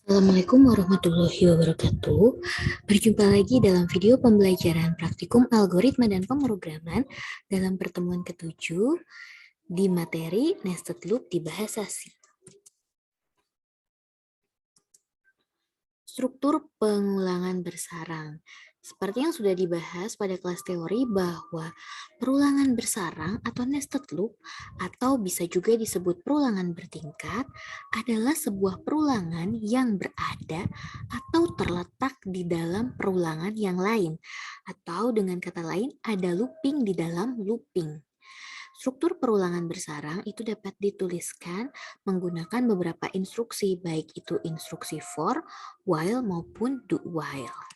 Assalamualaikum warahmatullahi wabarakatuh. Berjumpa lagi dalam video pembelajaran praktikum algoritma dan pemrograman dalam pertemuan ketujuh di materi nested loop di bahasa C. Struktur pengulangan bersarang. Seperti yang sudah dibahas pada kelas teori bahwa perulangan bersarang atau nested loop atau bisa juga disebut perulangan bertingkat adalah sebuah perulangan yang berada atau terletak di dalam perulangan yang lain, atau dengan kata lain ada looping di dalam looping. Struktur perulangan bersarang itu dapat dituliskan menggunakan beberapa instruksi, baik itu instruksi for, while, maupun do while.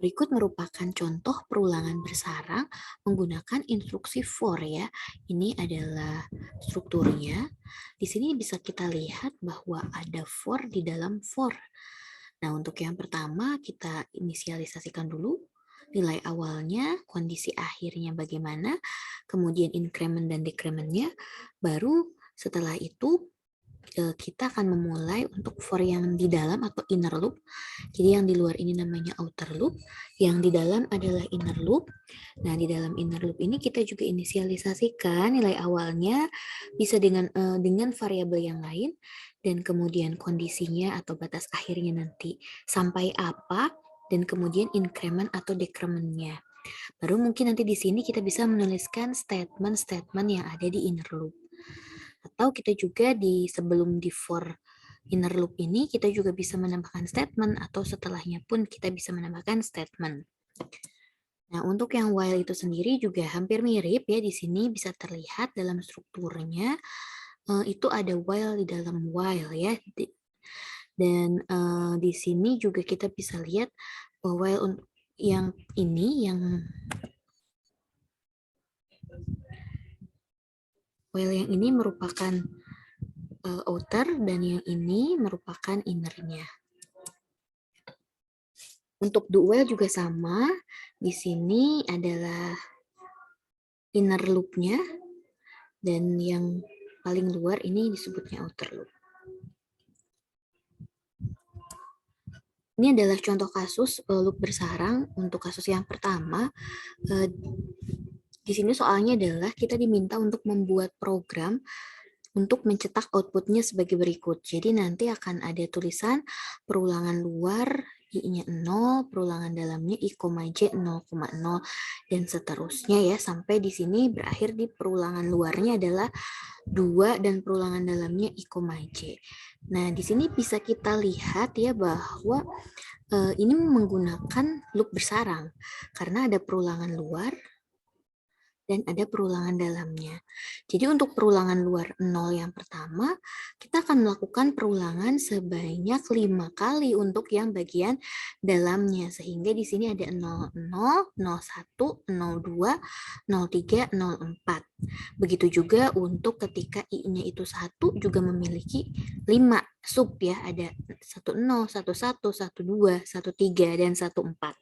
Berikut merupakan contoh perulangan bersarang menggunakan instruksi for ya. Ini adalah strukturnya. Di sini bisa kita lihat bahwa ada for di dalam for. Nah, untuk yang pertama kita inisialisasikan dulu nilai awalnya, kondisi akhirnya bagaimana, kemudian increment dan decrementnya, baru setelah itu kita akan memulai untuk for yang di dalam atau inner loop. Jadi yang di luar ini namanya outer loop, yang di dalam adalah inner loop. Nah, di dalam inner loop ini kita juga inisialisasikan nilai awalnya bisa dengan variabel yang lain, dan kemudian kondisinya atau batas akhirnya nanti sampai apa, dan kemudian increment atau decrementnya. Baru mungkin nanti di sini kita bisa menuliskan statement-statement yang ada di inner loop. Atau kita juga sebelum di for inner loop ini kita juga bisa menambahkan statement, atau setelahnya pun kita bisa menambahkan statement. Nah, untuk yang while itu sendiri juga hampir mirip ya, di sini bisa terlihat dalam strukturnya itu ada while di dalam while ya. Dan di sini juga kita bisa lihat while yang ini merupakan outer dan yang ini merupakan innernya. Untuk do while juga sama. Di sini adalah inner loop-nya dan yang paling luar ini disebutnya outer loop. Ini adalah contoh kasus loop bersarang. Untuk kasus yang pertama, di sini soalnya adalah kita diminta untuk membuat program untuk mencetak outputnya sebagai berikut. Jadi nanti akan ada tulisan perulangan luar I-nya 0, perulangan dalamnya I, J 0,0, dan seterusnya ya, sampai di sini berakhir di perulangan luarnya adalah 2 dan perulangan dalamnya I, J. Nah, di sini bisa kita lihat ya bahwa ini menggunakan loop bersarang karena ada perulangan luar dan ada perulangan dalamnya. Jadi untuk perulangan luar 0 yang pertama, kita akan melakukan perulangan sebanyak 5 kali untuk yang bagian dalamnya. Sehingga di sini ada 00, 01, 02, 03, 04. Begitu juga untuk ketika I-nya itu 1 juga memiliki 5 sub ya. Ada 10, 11, 12, 13, dan 14.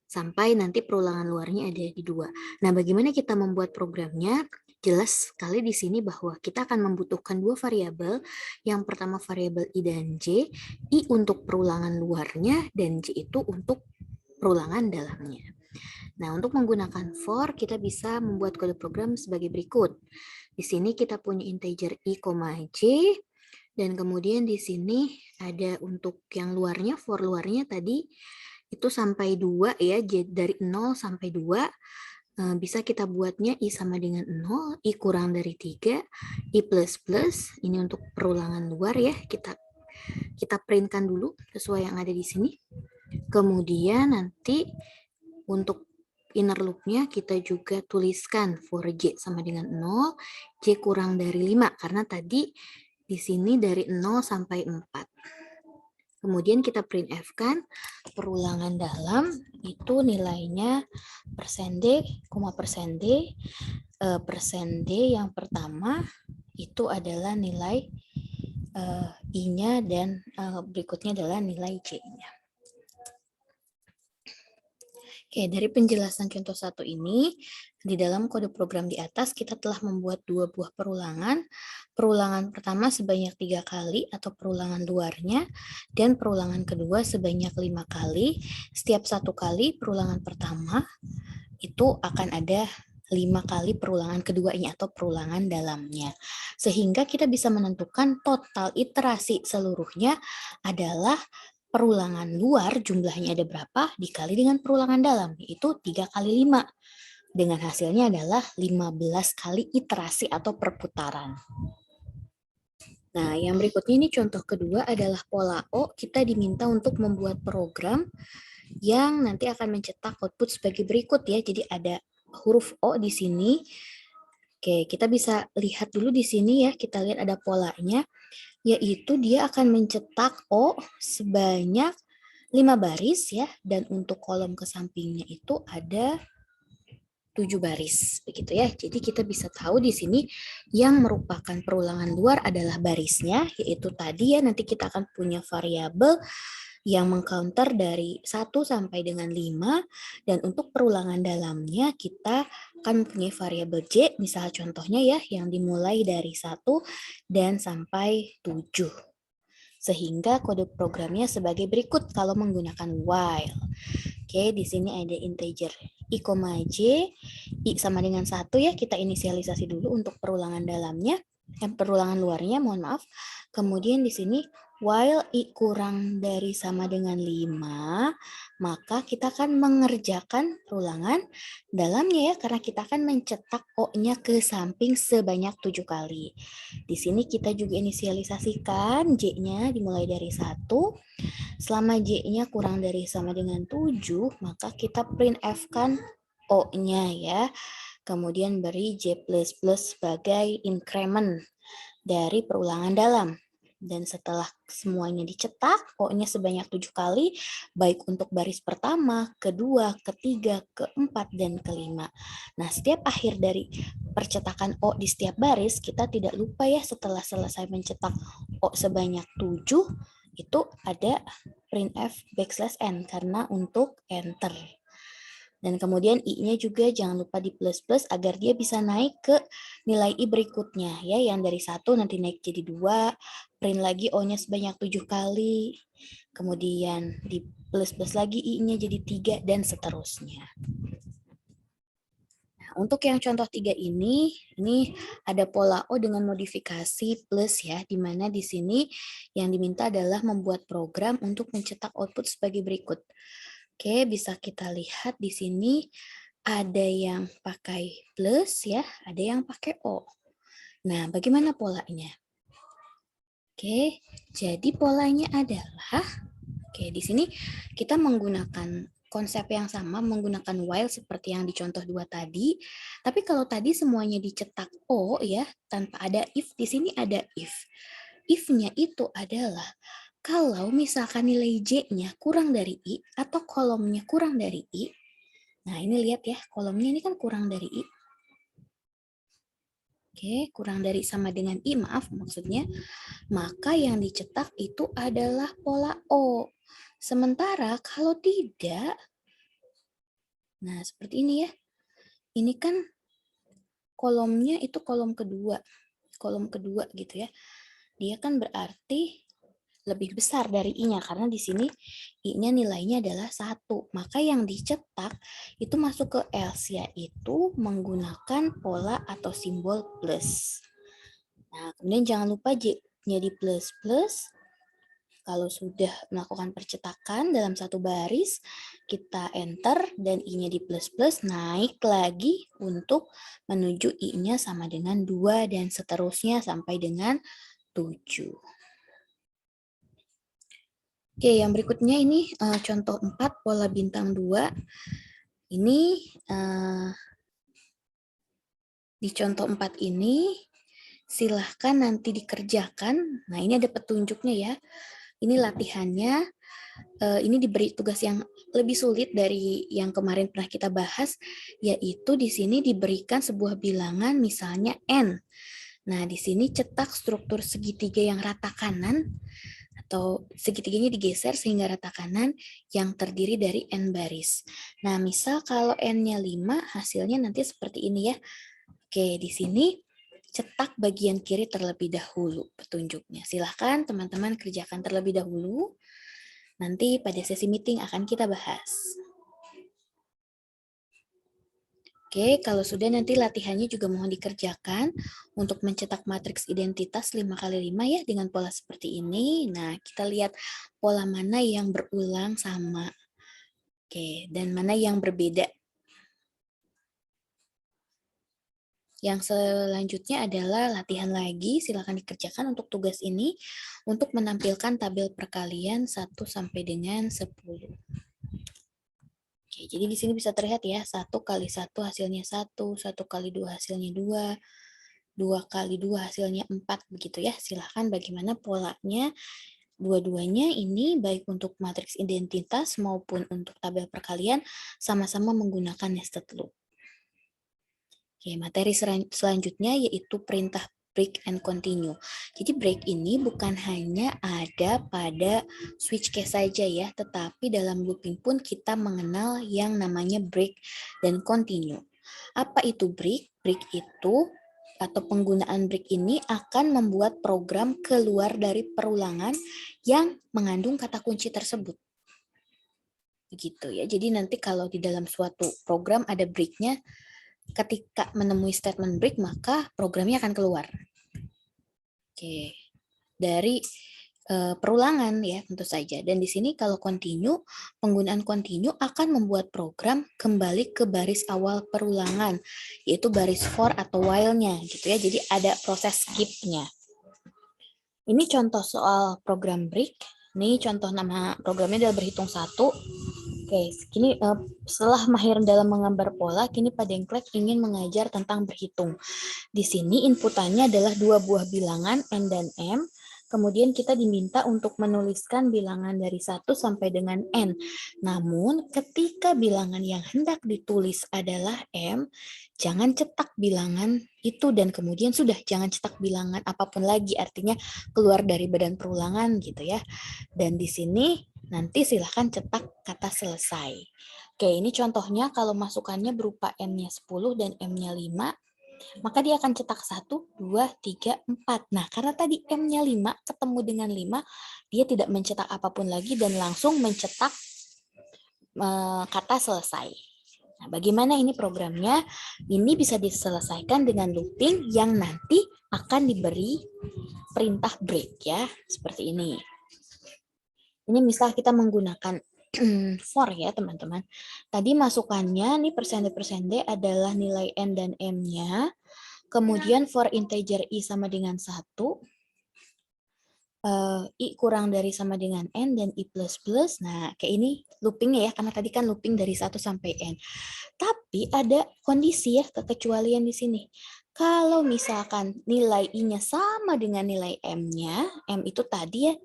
Sampai nanti perulangan luarnya ada di 2. Nah, bagaimana kita membuat programnya? Jelas sekali di sini bahwa kita akan membutuhkan 2 variabel. Yang pertama variabel I dan J. I untuk perulangan luarnya dan J itu untuk perulangan dalamnya. Nah, untuk menggunakan for, kita bisa membuat kode program sebagai berikut. Di sini kita punya integer I, J, dan kemudian di sini ada untuk yang luarnya, for luarnya tadi, itu sampai 2 ya, dari 0 sampai 2. Bisa kita buatnya I sama dengan 0, I kurang dari 3, I plus plus, ini untuk perulangan luar ya, kita printkan dulu sesuai yang ada di sini. Kemudian nanti untuk inner loop-nya kita juga tuliskan for J sama dengan 0, J kurang dari 5, karena tadi di sini dari 0 sampai 4. Kemudian kita printf-kan perulangan dalam itu nilainya %D, %D yang pertama itu adalah nilai I-nya dan berikutnya adalah nilai J-nya. Oke, dari penjelasan contoh 1 ini Di dalam kode program di atas, kita telah membuat 2 buah perulangan. Perulangan pertama sebanyak 3 kali atau perulangan luarnya, dan perulangan kedua sebanyak 5 kali. Setiap 1 kali perulangan pertama, itu akan ada 5 kali perulangan keduanya atau perulangan dalamnya. Sehingga kita bisa menentukan total iterasi seluruhnya adalah perulangan luar jumlahnya ada berapa dikali dengan perulangan dalam, yaitu 3 kali 5. Dengan hasilnya adalah 15 kali iterasi atau perputaran. Nah, yang berikutnya ini contoh kedua adalah pola O. Kita diminta untuk membuat program yang nanti akan mencetak output sebagai berikut ya. Jadi ada huruf O di sini. Oke, kita bisa lihat dulu di sini ya. Kita lihat ada polanya, yaitu dia akan mencetak O sebanyak 5 baris ya. Dan untuk kolom ke sampingnya itu ada 7 baris begitu ya. Jadi kita bisa tahu di sini yang merupakan perulangan luar adalah barisnya, yaitu tadi ya, nanti kita akan punya variabel yang mengcounter dari 1 sampai dengan 5, dan untuk perulangan dalamnya kita akan mempunyai variabel J, misal contohnya ya, yang dimulai dari 1 dan sampai 7. Sehingga kode programnya sebagai berikut kalau menggunakan while. Oke, di sini ada integer i, j, i sama dengan 1 ya, kita inisialisasi dulu untuk perulangan dalamnya, perulangan luarnya, mohon maaf. Kemudian di sini while i kurang dari sama dengan 5, maka kita akan mengerjakan perulangan dalamnya ya, karena kita akan mencetak O-nya ke samping sebanyak 7 kali. Di sini kita juga inisialisasikan J-nya dimulai dari 1. Selama J-nya kurang dari sama dengan 7, maka kita printf-kan O-nya ya. Kemudian beri J++ sebagai increment dari perulangan dalam. Dan setelah semuanya dicetak, O-nya sebanyak 7 kali, baik untuk baris pertama, kedua, ketiga, keempat, dan kelima. Nah, setiap akhir dari percetakan O di setiap baris, kita tidak lupa ya, setelah selesai mencetak O sebanyak 7, itu ada printf \n karena untuk enter. Dan kemudian i-nya juga jangan lupa di plus-plus agar dia bisa naik ke nilai i berikutnya ya, yang dari 1 nanti naik jadi 2, print lagi O-nya sebanyak 7 kali. Kemudian di plus-plus lagi i-nya jadi 3 dan seterusnya. Nah, untuk yang contoh 3 ini ada pola O dengan modifikasi plus ya, di mana di sini yang diminta adalah membuat program untuk mencetak output sebagai berikut. Oke, bisa kita lihat di sini ada yang pakai plus ya, ada yang pakai O. Nah, bagaimana polanya? Oke, jadi polanya adalah, oke, di sini kita menggunakan konsep yang sama, menggunakan while seperti yang di contoh 2 tadi. Tapi kalau tadi semuanya dicetak O ya, tanpa ada if, di sini ada if. If-nya itu adalah kalau misalkan nilai J-nya kurang dari I atau kolomnya kurang dari I. Nah, ini lihat ya, kolomnya ini kan kurang dari I. Oke, kurang dari sama dengan I, maaf maksudnya. Maka yang dicetak itu adalah pola O. Sementara kalau tidak, nah seperti ini ya. Ini kan kolomnya itu kolom kedua gitu ya. Dia kan berarti lebih besar dari I-nya, karena di sini I-nya nilainya adalah 1. Maka yang dicetak itu masuk ke else, yaitu menggunakan pola atau simbol plus. Nah, kemudian jangan lupa J-nya di plus-plus. Kalau sudah melakukan percetakan dalam satu baris, kita enter dan I-nya di plus-plus, naik lagi untuk menuju I-nya sama dengan 2 dan seterusnya sampai dengan 7. Oke, yang berikutnya ini contoh 4 pola bintang 2. Ini di contoh 4 ini silahkan nanti dikerjakan. Nah, ini ada petunjuknya ya. Ini latihannya. Ini diberi tugas yang lebih sulit dari yang kemarin pernah kita bahas, yaitu di sini diberikan sebuah bilangan misalnya N. Nah, di sini cetak struktur segitiga yang rata kanan atau segitiganya digeser sehingga rata kanan yang terdiri dari N baris. Nah, misal kalau N-nya 5, hasilnya nanti seperti ini ya. Oke, di sini cetak bagian kiri terlebih dahulu petunjuknya. Silahkan teman-teman kerjakan terlebih dahulu. Nanti pada sesi meeting akan kita bahas. Oke, kalau sudah nanti latihannya juga mohon dikerjakan untuk mencetak matriks identitas 5x5 ya dengan pola seperti ini. Nah, kita lihat pola mana yang berulang sama. Oke, dan mana yang berbeda. Yang selanjutnya adalah latihan lagi, silakan dikerjakan untuk tugas ini untuk menampilkan tabel perkalian 1 sampai dengan 10. Oke, jadi di sini bisa terlihat ya, 1 kali 1 hasilnya 1, 1 kali 2 hasilnya 2, 2 kali 2 hasilnya 4, begitu ya. Silahkan bagaimana polanya, dua-duanya ini baik untuk matriks identitas maupun untuk tabel perkalian sama-sama menggunakan nested loop. Oke, materi selanjutnya yaitu perintah break and continue. Jadi break ini bukan hanya ada pada switch case saja ya, tetapi dalam looping pun kita mengenal yang namanya break dan continue. Apa itu break? Break itu atau penggunaan break ini akan membuat program keluar dari perulangan yang mengandung kata kunci tersebut. Begitu ya. Jadi nanti kalau di dalam suatu program ada break-nya, ketika menemui statement break, maka programnya akan keluar. Oke, dari perulangan ya tentu saja. Dan di sini kalau continue, penggunaan continue akan membuat program kembali ke baris awal perulangan, yaitu baris for atau while-nya gitu ya. Jadi ada proses skip-nya. Ini contoh soal program break. Ini contoh nama programnya adalah berhitung 1. Oke, kini setelah mahir dalam menggambar pola, kini Pak Dengklek ingin mengajar tentang berhitung. Di sini inputannya adalah 2 buah bilangan N dan M. Kemudian kita diminta untuk menuliskan bilangan dari 1 sampai dengan N. Namun ketika bilangan yang hendak ditulis adalah M, jangan cetak bilangan itu dan kemudian sudah jangan cetak bilangan apapun lagi, artinya keluar dari badan perulangan gitu ya. Dan di sini nanti silahkan cetak kata selesai. Oke, ini contohnya kalau masukannya berupa N-nya 10 dan M-nya 5, maka dia akan cetak 1, 2, 3, 4. Nah, karena tadi M-nya 5 ketemu dengan 5, dia tidak mencetak apapun lagi dan langsung mencetak kata selesai. Nah, bagaimana ini programnya? Ini bisa diselesaikan dengan looping yang nanti akan diberi perintah break ya, seperti ini. Ini misal kita menggunakan for ya teman-teman. Tadi masukannya nih persende adalah nilai N dan M-nya. Kemudian for integer I sama dengan 1. I kurang dari sama dengan N dan I plus plus. Nah kayak ini loopingnya ya. Karena tadi kan looping dari 1 sampai N. Tapi ada kondisi ya kekecualian di sini. Kalau misalkan nilai I-nya sama dengan nilai M-nya. M itu tadi ya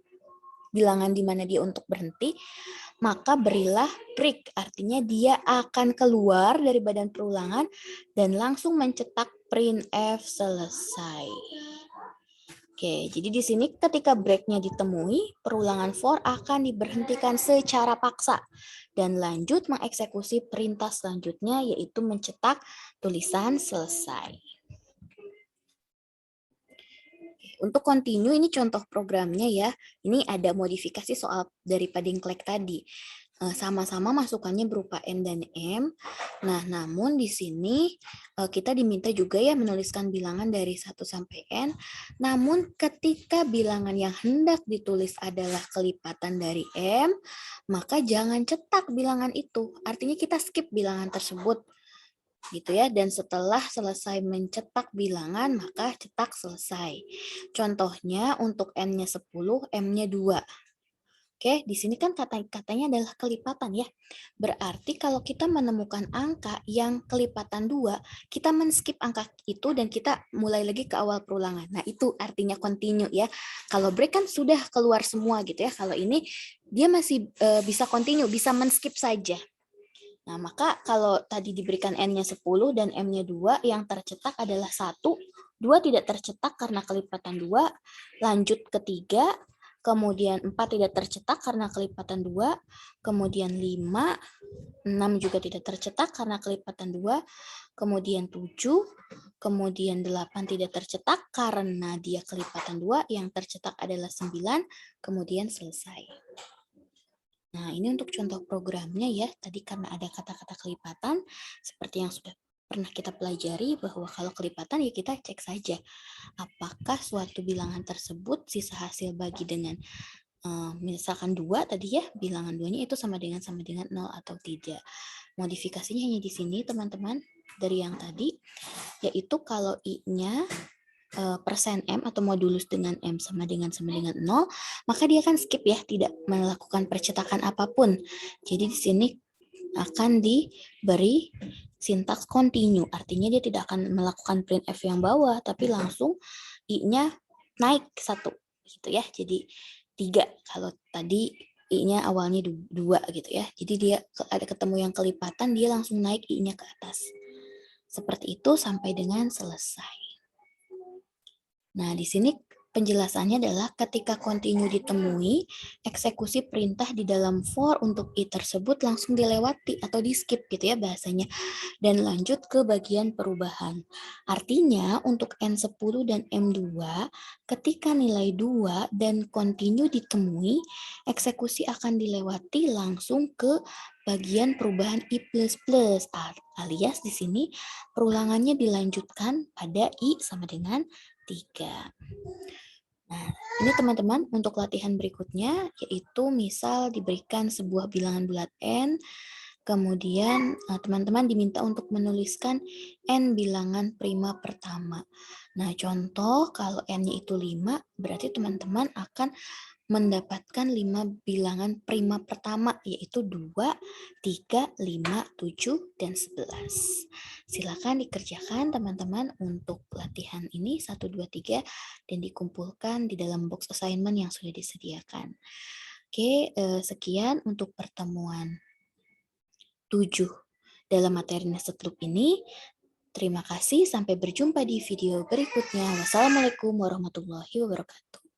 bilangan di mana dia untuk berhenti, maka berilah break, artinya dia akan keluar dari badan perulangan dan langsung mencetak printf selesai. Oke, jadi di sini ketika breaknya ditemui, perulangan for akan diberhentikan secara paksa dan lanjut mengeksekusi perintah selanjutnya yaitu mencetak tulisan selesai. Untuk continue ini contoh programnya ya. Ini ada modifikasi soal dari Pak Dengklek tadi. Sama-sama masukannya berupa N dan M. Nah, namun di sini kita diminta juga ya menuliskan bilangan dari 1 sampai N. Namun ketika bilangan yang hendak ditulis adalah kelipatan dari M, maka jangan cetak bilangan itu. Artinya kita skip bilangan tersebut. Gitu ya, dan setelah selesai mencetak bilangan maka cetak selesai. Contohnya untuk N-nya 10, M-nya 2. Oke, di sini kan katanya adalah kelipatan ya. Berarti kalau kita menemukan angka yang kelipatan 2, kita men-skip angka itu dan kita mulai lagi ke awal perulangan. Nah, itu artinya continue ya. Kalau break kan sudah keluar semua gitu ya. Kalau ini dia masih bisa continue, bisa men-skip saja. Nah, maka kalau tadi diberikan N-nya 10 dan M-nya 2, yang tercetak adalah 1, 2 tidak tercetak karena kelipatan 2, lanjut ke 3, kemudian 4 tidak tercetak karena kelipatan 2, kemudian 5, 6 juga tidak tercetak karena kelipatan 2, kemudian 7, kemudian 8 tidak tercetak karena dia kelipatan 2, yang tercetak adalah 9, kemudian selesai. Nah, ini untuk contoh programnya ya. Tadi karena ada kata-kata kelipatan, seperti yang sudah pernah kita pelajari bahwa kalau kelipatan ya kita cek saja apakah suatu bilangan tersebut sisa hasil bagi dengan misalkan 2 tadi ya, bilangan 2-nya itu sama dengan 0 atau tidak. Modifikasinya hanya di sini teman-teman dari yang tadi, yaitu kalau I-nya persen M atau modulus dengan M sama dengan 0, maka dia akan skip ya, tidak melakukan percetakan apapun. Jadi di sini akan diberi sintaks continue, artinya dia tidak akan melakukan printf yang bawah, tapi langsung I-nya naik 1, gitu ya. Jadi 3, kalau tadi I-nya awalnya 2 gitu ya. Jadi dia ada ketemu yang kelipatan, dia langsung naik I-nya ke atas. Seperti itu sampai dengan selesai. Nah, di sini penjelasannya adalah ketika continue ditemui, eksekusi perintah di dalam for untuk I tersebut langsung dilewati atau di skip gitu ya bahasanya, dan lanjut ke bagian perubahan. Artinya untuk N10 dan M2, ketika nilai 2 dan continue ditemui, eksekusi akan dilewati langsung ke bagian perubahan I++, alias di sini perulangannya dilanjutkan pada I sama dengan 3. Nah, ini teman-teman untuk latihan berikutnya, yaitu misal diberikan sebuah bilangan bulat N, kemudian teman-teman diminta untuk menuliskan N bilangan prima pertama. Nah, contoh kalau N-nya itu 5, berarti teman-teman akan mendapatkan 5 bilangan prima pertama, yaitu 2, 3, 5, 7, dan 11. Silakan dikerjakan teman-teman untuk latihan ini 1, 2, 3 dan dikumpulkan di dalam box assignment yang sudah disediakan. Oke, sekian untuk pertemuan 7 dalam materi nested loop ini. Terima kasih, sampai berjumpa di video berikutnya. Wassalamualaikum warahmatullahi wabarakatuh.